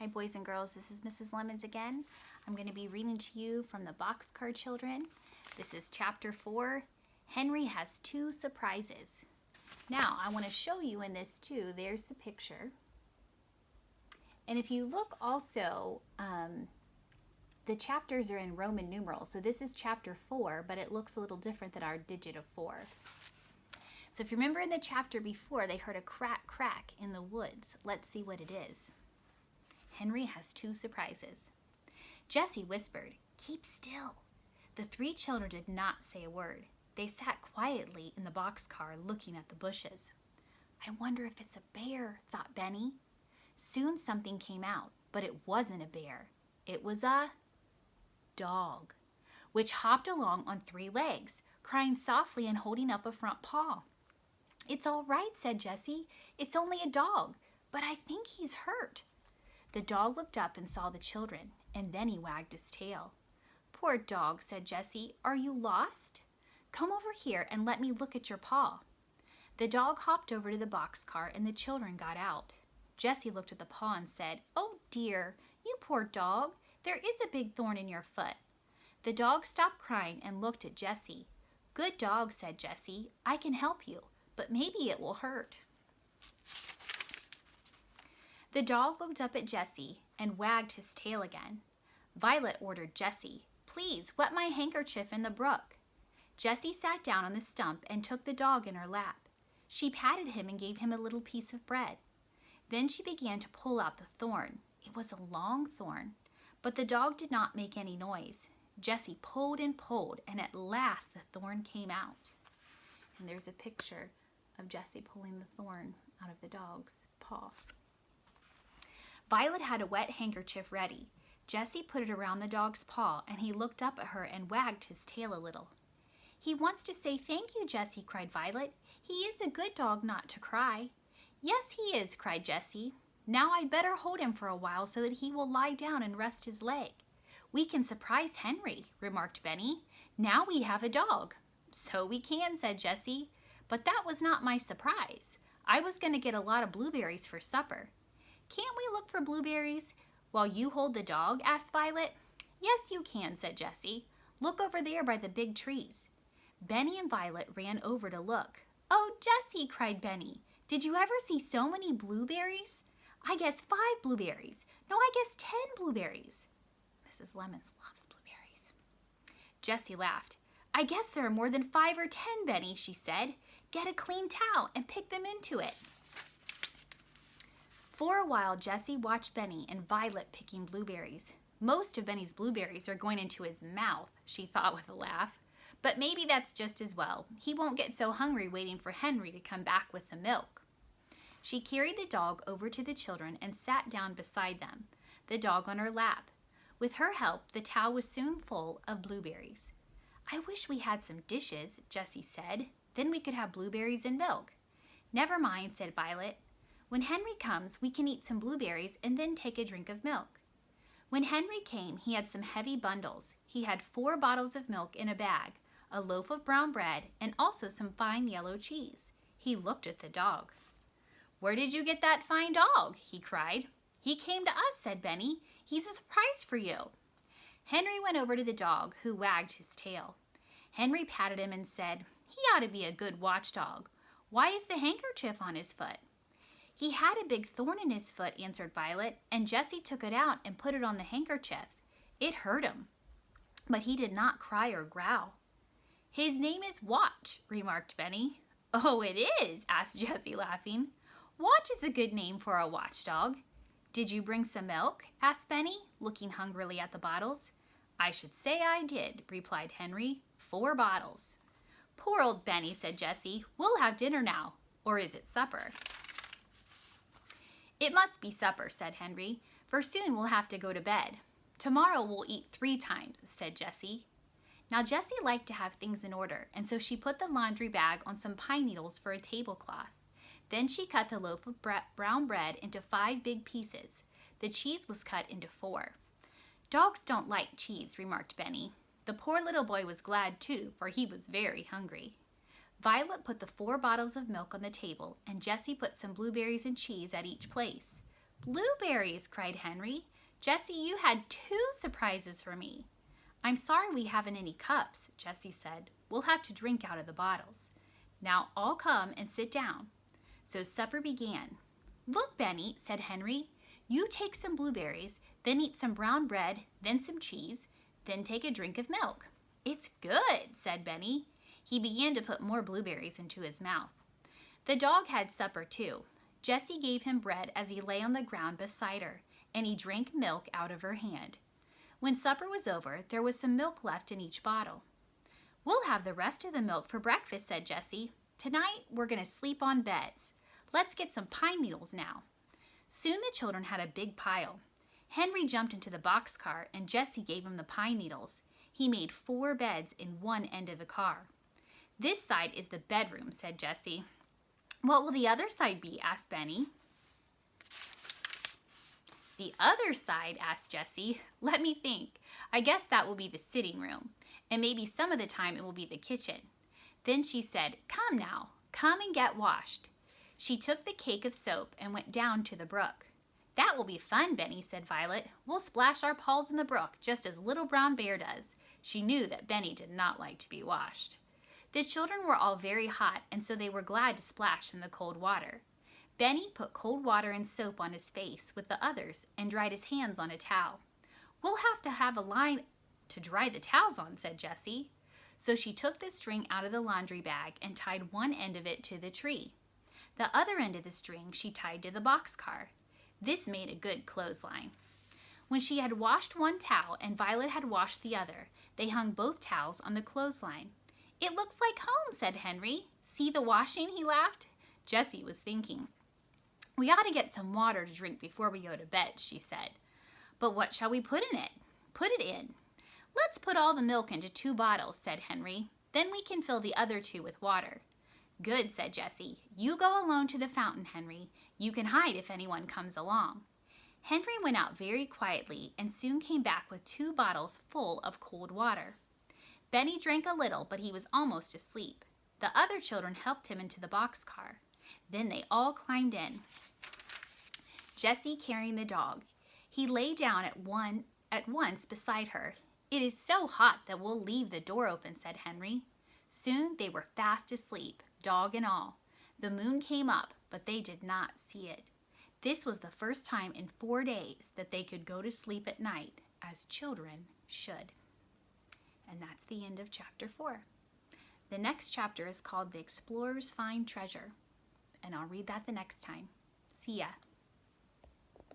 Hi boys and girls, this is Mrs. Lemons again. I'm going to be reading to you from the Boxcar Children. This is chapter 4, Henry Has Two Surprises. Now I want to show you in this too, there's the picture. And if you look also, the chapters are in Roman numerals. So this is chapter 4, but it looks a little different than our digit of 4. So if you remember in the chapter before, they heard a crack, crack in the woods. Let's see what it is. Henry has two surprises. Jessie whispered, "Keep still." The three children did not say a word. They sat quietly in the boxcar looking at the bushes. "I wonder if it's a bear," thought Benny. Soon something came out, but it wasn't a bear. It was a dog, which hopped along on 3 legs, crying softly and holding up a front paw. "It's all right," said Jessie. "It's only a dog, but I think he's hurt." The dog looked up and saw the children, and then he wagged his tail. "Poor dog," said Jessie. "Are you lost? Come over here and let me look at your paw." The dog hopped over to the boxcar, and the children got out. Jessie looked at the paw and said, "Oh dear, you poor dog. There is a big thorn in your foot." The dog stopped crying and looked at Jessie. "Good dog," said Jessie. "I can help you, but maybe it will hurt." The dog looked up at Jessie and wagged his tail again. Violet ordered Jessie, "Please wet my handkerchief in the brook." Jessie sat down on the stump and took the dog in her lap. She patted him and gave him a little piece of bread. Then she began to pull out the thorn. It was a long thorn, but the dog did not make any noise. Jessie pulled, and at last the thorn came out. And there's a picture of Jessie pulling the thorn out of the dog's paw. Violet had a wet handkerchief ready. Jessie put it around the dog's paw, and he looked up at her and wagged his tail a little. "He wants to say thank you, Jessie," cried Violet. "He is a good dog not to cry." "Yes, he is," cried Jessie. "Now I'd better hold him for a while so that he will lie down and rest his leg." "We can surprise Henry," remarked Benny. "Now we have a dog." "So we can," said Jessie. "But that was not my surprise. I was going to get a lot of blueberries for supper." "Can't we look for blueberries while you hold the dog?" asked Violet. "Yes, you can," said Jessie. "Look over there by the big trees." Benny and Violet ran over to look. "Oh, Jessie," cried Benny, "did you ever see so many blueberries? I guess 5 blueberries. No, I guess 10 blueberries." Mrs. Lemons loves blueberries. Jessie laughed. "I guess there are more than 5 or 10, Benny," she said. "Get a clean towel and pick them into it." For a while, Jessie watched Benny and Violet picking blueberries. "Most of Benny's blueberries are going into his mouth," she thought with a laugh. "But maybe that's just as well. He won't get so hungry waiting for Henry to come back with the milk." She carried the dog over to the children and sat down beside them, the dog on her lap. With her help, the towel was soon full of blueberries. "I wish we had some dishes," Jessie said. "Then we could have blueberries and milk." "Never mind," said Violet. "When Henry comes, we can eat some blueberries and then take a drink of milk." When Henry came, he had some heavy bundles. He had 4 bottles of milk in a bag, a loaf of brown bread, and also some fine yellow cheese. He looked at the dog. "Where did you get that fine dog?" he cried. "He came to us," said Benny. "He's a surprise for you." Henry went over to the dog, who wagged his tail. Henry patted him and said, "He ought to be a good watchdog. Why is the handkerchief on his foot?" "He had a big thorn in his foot," answered Violet, "and Jessie took it out and put it on the handkerchief. It hurt him, but he did not cry or growl." "His name is Watch," remarked Benny. "Oh, it is?" asked Jessie, laughing. "Watch is a good name for a watchdog." "Did you bring some milk?" asked Benny, looking hungrily at the bottles. "I should say I did," replied Henry. 4 bottles. "Poor old Benny," said Jessie. "We'll have dinner now. Or is it supper?" "It must be supper," said Henry, "for soon we'll have to go to bed." "Tomorrow we'll eat 3 times," said Jessie. Now Jessie liked to have things in order, and so she put the laundry bag on some pine needles for a tablecloth. Then she cut the loaf of brown bread into 5 big pieces. The cheese was cut into 4. "Dogs don't like cheese," remarked Benny. The poor little boy was glad too, for he was very hungry. Violet put the 4 bottles of milk on the table, and Jessie put some blueberries and cheese at each place. Blueberries, cried Henry. Jessie, you had 2 surprises for me. I'm sorry we haven't any cups, Jessie said. We'll have to drink out of the bottles. Now all come and sit down. So supper began. Look, Benny, said Henry. You take some blueberries, then eat some brown bread, then some cheese, then take a drink of milk. It's good, said Benny. He began to put more blueberries into his mouth. The dog had supper too. Jessie gave him bread as he lay on the ground beside her, and he drank milk out of her hand. When supper was over, there was some milk left in each bottle. We'll have the rest of the milk for breakfast, said Jessie. Tonight, we're going to sleep on beds. Let's get some pine needles now. Soon the children had a big pile. Henry jumped into the boxcar, and Jessie gave him the pine needles. He made 4 beds in one end of the car. This side is the bedroom, said Jessie. What will the other side be? Asked Benny. The other side, asked Jessie. Let me think. I guess that will be the sitting room, and maybe some of the time it will be the kitchen. Then she said, Come now, come and get washed. She took the cake of soap and went down to the brook. That will be fun, Benny, said Violet. We'll splash our paws in the brook, just as Little Brown Bear does. She knew that Benny did not like to be washed. The children were all very hot, and so they were glad to splash in the cold water. Benny put cold water and soap on his face with the others and dried his hands on a towel. We'll have a line to dry the towels on, said Jessie. So she took the string out of the laundry bag and tied one end of it to the tree. The other end of the string she tied to the boxcar. This made a good clothesline. When she had washed one towel and Violet had washed the other, they hung both towels on the clothesline. It looks like home, said Henry. See the washing, he laughed. Jessie was thinking. We ought to get some water to drink before we go to bed, she said. But what shall we put in it? Put it in. Let's put all the milk into 2 bottles, said Henry. Then we can fill the other 2 with water. Good, said Jessie. You go alone to the fountain, Henry. You can hide if anyone comes along. Henry went out very quietly and soon came back with 2 bottles full of cold water. Benny drank a little, but he was almost asleep. The other children helped him into the boxcar. Then they all climbed in. Jessie carrying the dog. He lay down at once beside her. It is so hot that we'll leave the door open, said Henry. Soon they were fast asleep, dog and all. The moon came up, but they did not see it. This was the first time in 4 days that they could go to sleep at night, as children should. And that's the end of chapter 4. The next chapter is called The Explorers Find Treasure. And I'll read that the next time. See ya.